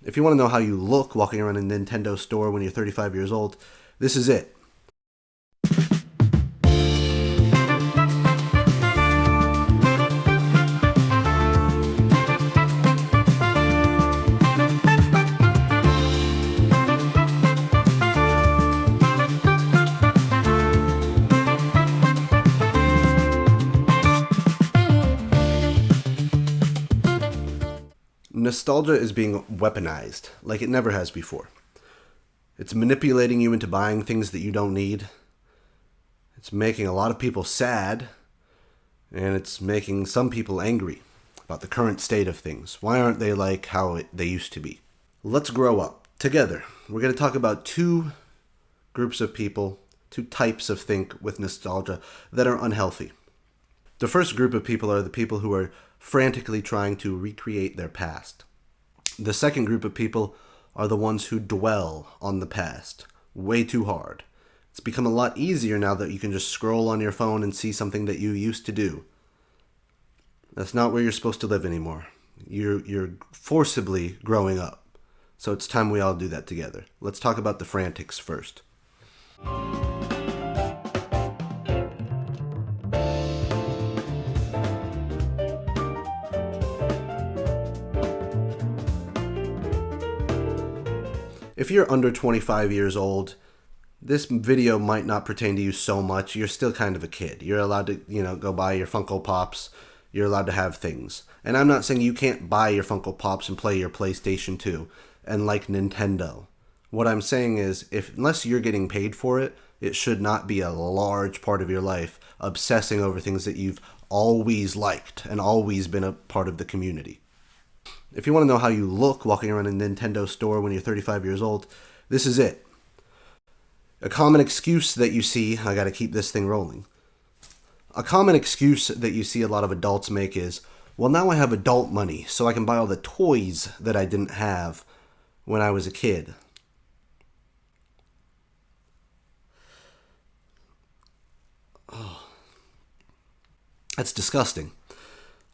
If you want to know how you look walking around a Nintendo store when you're 35 years old, this is it. Nostalgia is being weaponized like it never has before. It's manipulating you into buying things that you don't need. It's making a lot of people sad, and it's making some people angry about the current state of things. Why aren't they like how they used to be? Let's grow up together. We're going to talk about two groups of people, two types of think with nostalgia that are unhealthy. The first group of people are the people who are frantically trying to recreate their past. The second group of people are the ones who dwell on the past way too hard. It's become a lot easier now that you can just scroll on your phone and see something that you used to do. That's not where you're supposed to live anymore. You're forcibly growing up. So it's time we all do that together. Let's talk about the frantics first. If you're under 25 years old, this video might not pertain to you so much. You're still kind of a kid. You're allowed to, go buy your Funko Pops. You're allowed to have things. And I'm not saying you can't buy your Funko Pops and play your PlayStation 2 and like Nintendo. What I'm saying is, unless you're getting paid for it, it should not be a large part of your life obsessing over things that you've always liked and always been a part of the community. If you want to know how you look walking around a Nintendo store when you're 35 years old, this is it. A common excuse that you see, I gotta keep this thing rolling. A common excuse that you see a lot of adults make is, well, now I have adult money, so I can buy all the toys that I didn't have when I was a kid. Oh, that's disgusting.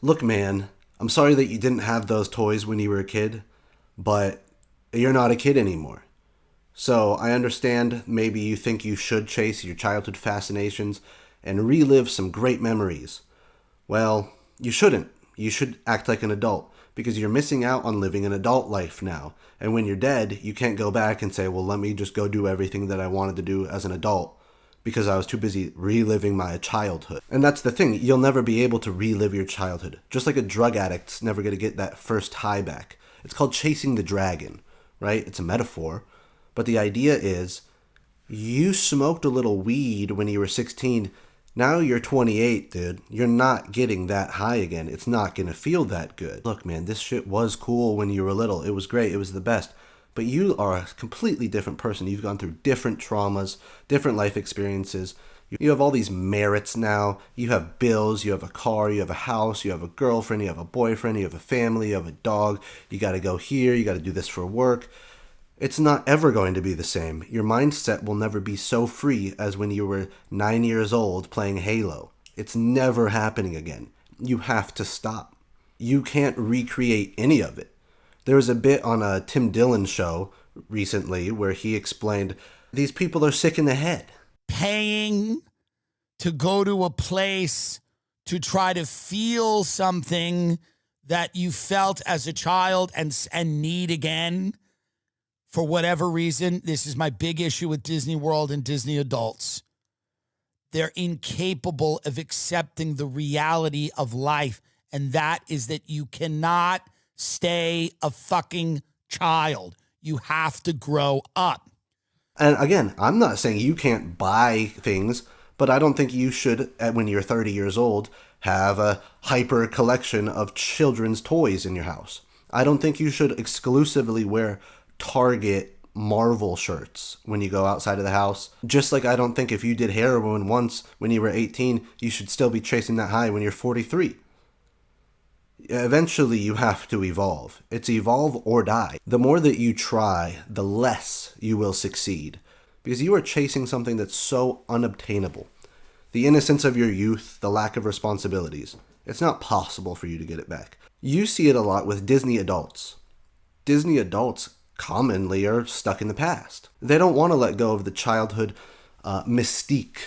Look, man, I'm sorry that you didn't have those toys when you were a kid, but you're not a kid anymore. So I understand maybe you think you should chase your childhood fascinations and relive some great memories. Well, you shouldn't. You should act like an adult because you're missing out on living an adult life now. And when you're dead, you can't go back and say, well, let me just go do everything that I wanted to do as an adult because I was too busy reliving my childhood. And that's the thing. You'll never be able to relive your childhood. Just like a drug addict's never going to get that first high back. It's called chasing the dragon, right? It's a metaphor. But the idea is, you smoked a little weed when you were 16. Now you're 28, dude. You're not getting that high again. It's not going to feel that good. Look, man, this shit was cool when you were little. It was great. It was the best. But you are a completely different person. You've gone through different traumas, different life experiences. You have all these merits now. You have bills, you have a car, you have a house, you have a girlfriend, you have a boyfriend, you have a family, you have a dog. You got to go here, you got to do this for work. It's not ever going to be the same. Your mindset will never be so free as when you were 9 years old playing Halo. It's never happening again. You have to stop. You can't recreate any of it. There was a bit on a Tim Dillon show recently where he explained these people are sick in the head. Paying to go to a place to try to feel something that you felt as a child and need again for whatever reason. This is my big issue with Disney World and Disney adults. They're incapable of accepting the reality of life, and that is that you cannot stay a fucking child. You have to grow up. And again, I'm not saying you can't buy things, but I don't think you should, when you're 30 years old, have a hyper collection of children's toys in your house. I don't think you should exclusively wear Target Marvel shirts when you go outside of the house. Just like I don't think if you did heroin once when you were 18, you should still be chasing that high when you're 43. Eventually, you have to evolve. It's evolve or die. The more that you try, the less you will succeed. Because you are chasing something that's so unobtainable. The innocence of your youth, the lack of responsibilities. It's not possible for you to get it back. You see it a lot with Disney adults. Disney adults commonly are stuck in the past. They don't want to let go of the childhood mystique,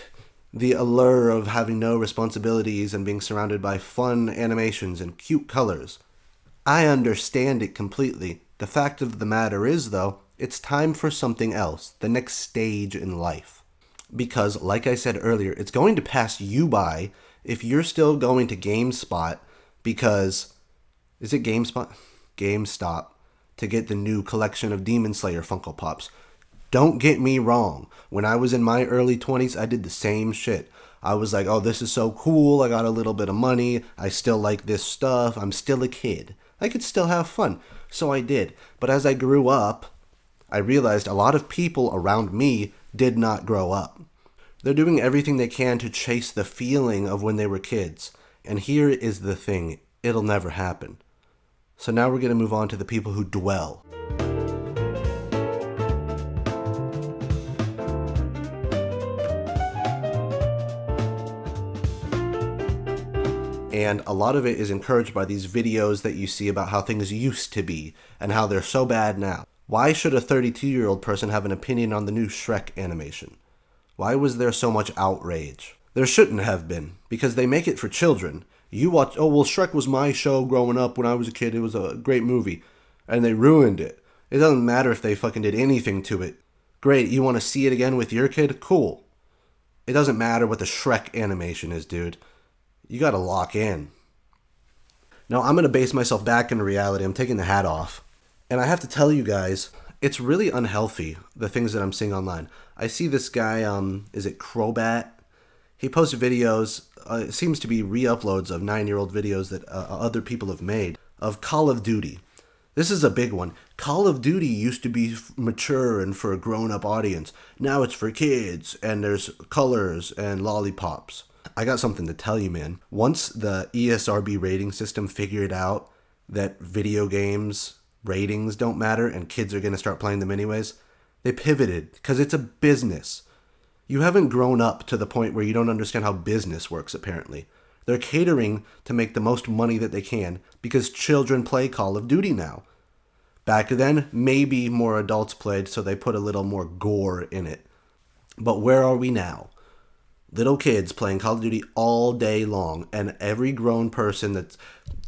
the allure of having no responsibilities and being surrounded by fun animations and cute colors. I understand it completely. The fact of the matter is, though, it's time for something else, the next stage in life. Because, like I said earlier, it's going to pass you by if you're still going to GameSpot because... Is it GameSpot? GameStop to get the new collection of Demon Slayer Funko Pops. Don't get me wrong. When I was in my early 20s, I did the same shit. I was like, oh, this is so cool. I got a little bit of money. I still like this stuff. I'm still a kid. I could still have fun. So I did. But as I grew up, I realized a lot of people around me did not grow up. They're doing everything they can to chase the feeling of when they were kids. And here is the thing. It'll never happen. So now we're going to move on to the people who dwell. And a lot of it is encouraged by these videos that you see about how things used to be and how they're so bad now. Why should a 32-year-old person have an opinion on the new Shrek animation? Why was there so much outrage? There shouldn't have been, because they make it for children. You watch, oh, well, Shrek was my show growing up when I was a kid. It was a great movie. And they ruined it. It doesn't matter if they fucking did anything to it. Great, you want to see it again with your kid? Cool. It doesn't matter what the Shrek animation is, dude. You gotta lock in. Now, I'm gonna base myself back into reality. I'm taking the hat off. And I have to tell you guys, it's really unhealthy, the things that I'm seeing online. I see this guy, is it Crobat? He posts videos, it seems to be re-uploads of 9-year-old videos that other people have made, of Call of Duty. This is a big one. Call of Duty used to be mature and for a grown-up audience. Now it's for kids, and there's colors and lollipops. I got something to tell you, man. Once the ESRB rating system figured out that video games ratings don't matter and kids are going to start playing them anyways, they pivoted because it's a business. You haven't grown up to the point where you don't understand how business works, apparently. They're catering to make the most money that they can because children play Call of Duty now. Back then, maybe more adults played, so they put a little more gore in it. But where are we now? Little kids playing Call of Duty all day long, and every grown person that's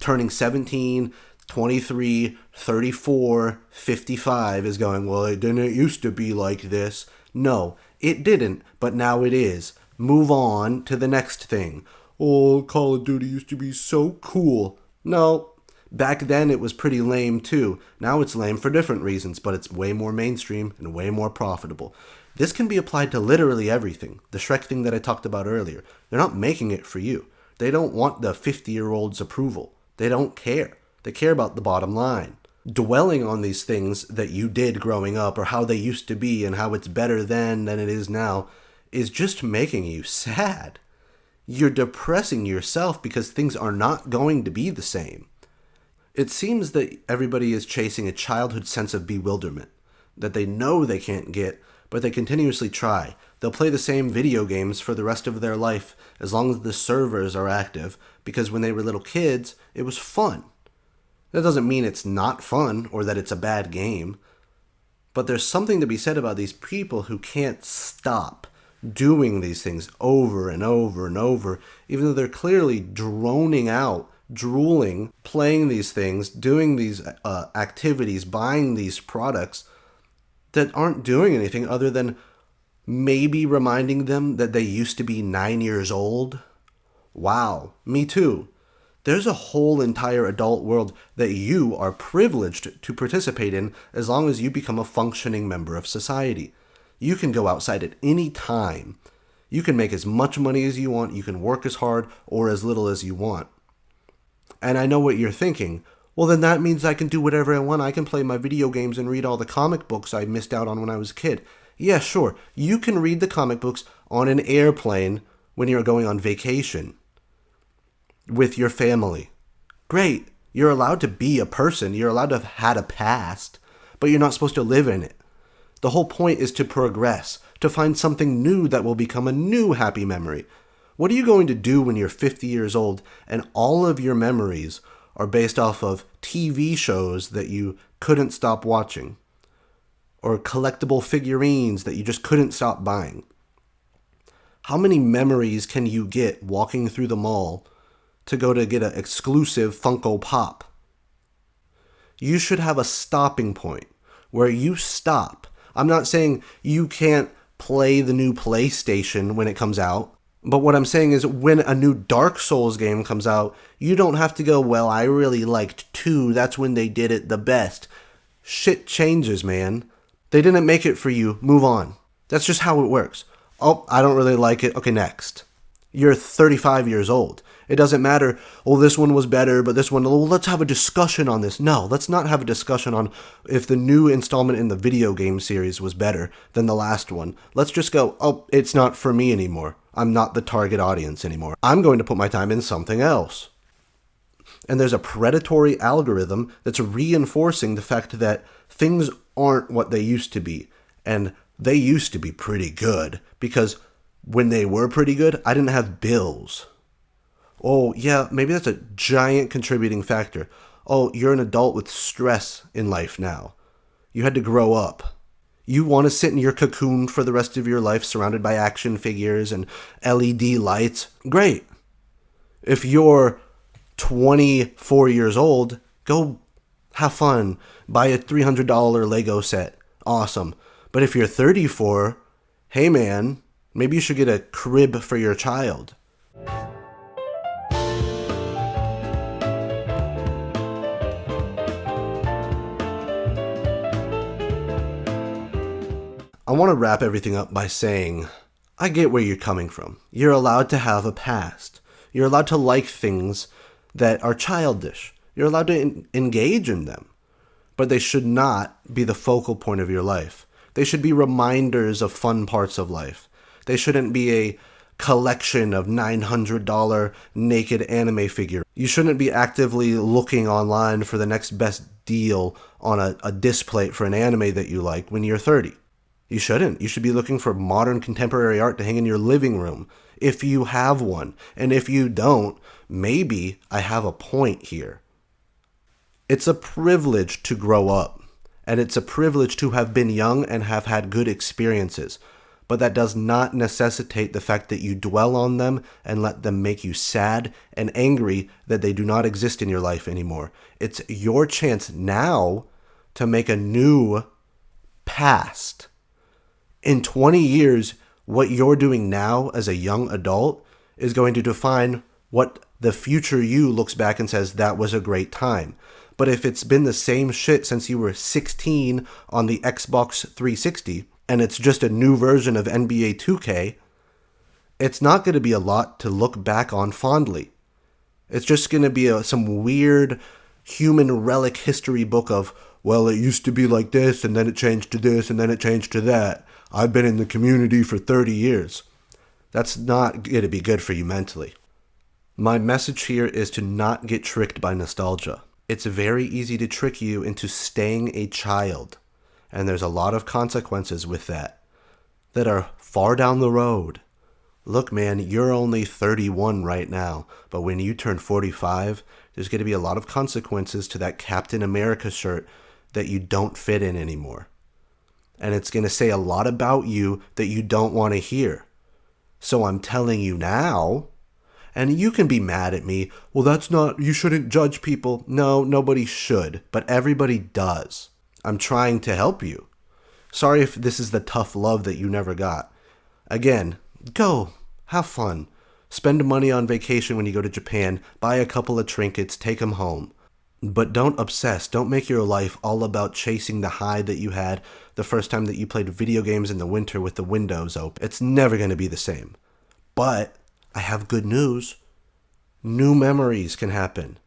turning 17, 23, 34, 55 is going, well, it didn't used to be like this. No, it didn't, but now it is. Move on to the next thing. Oh, Call of Duty used to be so cool. No, back then it was pretty lame too. Now it's lame for different reasons, but it's way more mainstream and way more profitable. This can be applied to literally everything. The Shrek thing that I talked about earlier. They're not making it for you. They don't want the 50-year-old's approval. They don't care. They care about the bottom line. Dwelling on these things that you did growing up or how they used to be and how it's better then than it is now is just making you sad. You're depressing yourself because things are not going to be the same. It seems that everybody is chasing a childhood sense of bewilderment that they know they can't get, but they continuously try. They'll play the same video games for the rest of their life as long as the servers are active, because when they were little kids, it was fun. That doesn't mean it's not fun or that it's a bad game, but there's something to be said about these people who can't stop doing these things over and over and over, even though they're clearly droning out, drooling, playing these things, doing these activities, buying these products that aren't doing anything other than maybe reminding them that they used to be 9 years old. Wow, me too. There's a whole entire adult world that you are privileged to participate in as long as you become a functioning member of society. You can go outside at any time. You can make as much money as you want. You can work as hard or as little as you want. And I know what you're thinking. Well, then that means I can do whatever I want. I can play my video games and read all the comic books I missed out on when I was a kid. Yeah, sure. You can read the comic books on an airplane when you're going on vacation with your family. Great. You're allowed to be a person. You're allowed to have had a past, but you're not supposed to live in it. The whole point is to progress, to find something new that will become a new happy memory. What are you going to do when you're 50 years old and all of your memories are based off of TV shows that you couldn't stop watching, or collectible figurines that you just couldn't stop buying. How many memories can you get walking through the mall to go to get an exclusive Funko Pop? You should have a stopping point where you stop. I'm not saying you can't play the new PlayStation when it comes out, but what I'm saying is when a new Dark Souls game comes out, you don't have to go, well, I really liked 2, that's when they did it the best. Shit changes, man. They didn't make it for you, move on. That's just how it works. Oh, I don't really like it, okay, next. You're 35 years old. It doesn't matter, oh, this one was better, but this one, well, let's have a discussion on this. No, let's not have a discussion on if the new installment in the video game series was better than the last one. Let's just go, oh, it's not for me anymore. I'm not the target audience anymore. I'm going to put my time in something else. And there's a predatory algorithm that's reinforcing the fact that things aren't what they used to be. And they used to be pretty good, because when they were pretty good, I didn't have bills. Oh, yeah, maybe that's a giant contributing factor. Oh, you're an adult with stress in life now. You had to grow up. You want to sit in your cocoon for the rest of your life surrounded by action figures and LED lights? Great. If you're 24 years old, go have fun. Buy a $300 Lego set. Awesome. But if you're 34, hey man, maybe you should get a crib for your child. I want to wrap everything up by saying, I get where you're coming from. You're allowed to have a past. You're allowed to like things that are childish. You're allowed to engage in them. But they should not be the focal point of your life. They should be reminders of fun parts of life. They shouldn't be a collection of $900 naked anime figure. You shouldn't be actively looking online for the next best deal on a display for an anime that you like when you're 30. You shouldn't. You should be looking for modern contemporary art to hang in your living room, if you have one. And if you don't, maybe I have a point here. It's a privilege to grow up, and it's a privilege to have been young and have had good experiences. But that does not necessitate the fact that you dwell on them and let them make you sad and angry that they do not exist in your life anymore. It's your chance now to make a new past. In 20 years, what you're doing now as a young adult is going to define what the future you looks back and says, that was a great time. But if it's been the same shit since you were 16 on the Xbox 360, and it's just a new version of NBA 2K, it's not going to be a lot to look back on fondly. It's just going to be some weird human relic history book of, well, it used to be like this, and then it changed to this, and then it changed to that. I've been in the community for 30 years. That's not going to be good for you mentally. My message here is to not get tricked by nostalgia. It's very easy to trick you into staying a child, and there's a lot of consequences with that are far down the road. Look, man, you're only 31 right now, but when you turn 45, there's going to be a lot of consequences to that Captain America shirt that you don't fit in anymore. And it's going to say a lot about you that you don't want to hear. So I'm telling you now, and you can be mad at me, well, that's not, you shouldn't judge people. No, nobody should, but everybody does. I'm trying to help you. Sorry if this is the tough love that you never got. Again, go, have fun. Spend money on vacation when you go to Japan, buy a couple of trinkets, take them home. But don't obsess. Don't make your life all about chasing the high that you had the first time that you played video games in the winter with the windows open. It's never going to be the same. But I have good news. New memories can happen.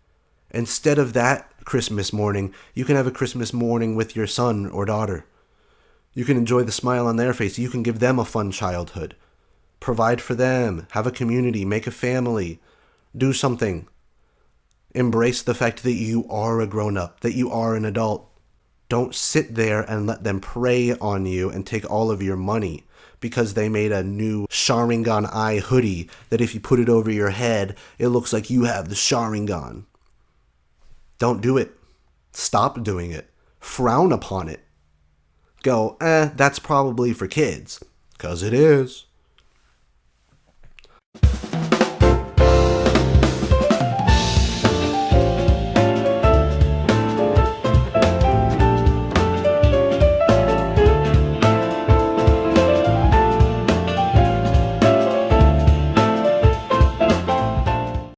Instead of that Christmas morning, you can have a Christmas morning with your son or daughter. You can enjoy the smile on their face. You can give them a fun childhood. Provide for them. Have a community. Make a family. Do something. Embrace the fact that you are a grown-up, that you are an adult. Don't sit there and let them prey on you and take all of your money because they made a new Sharingan eye hoodie that if you put it over your head, it looks like you have the Sharingan. Don't do it. Stop doing it. frown upon it. Go, that's probably for kids. 'Cause it is.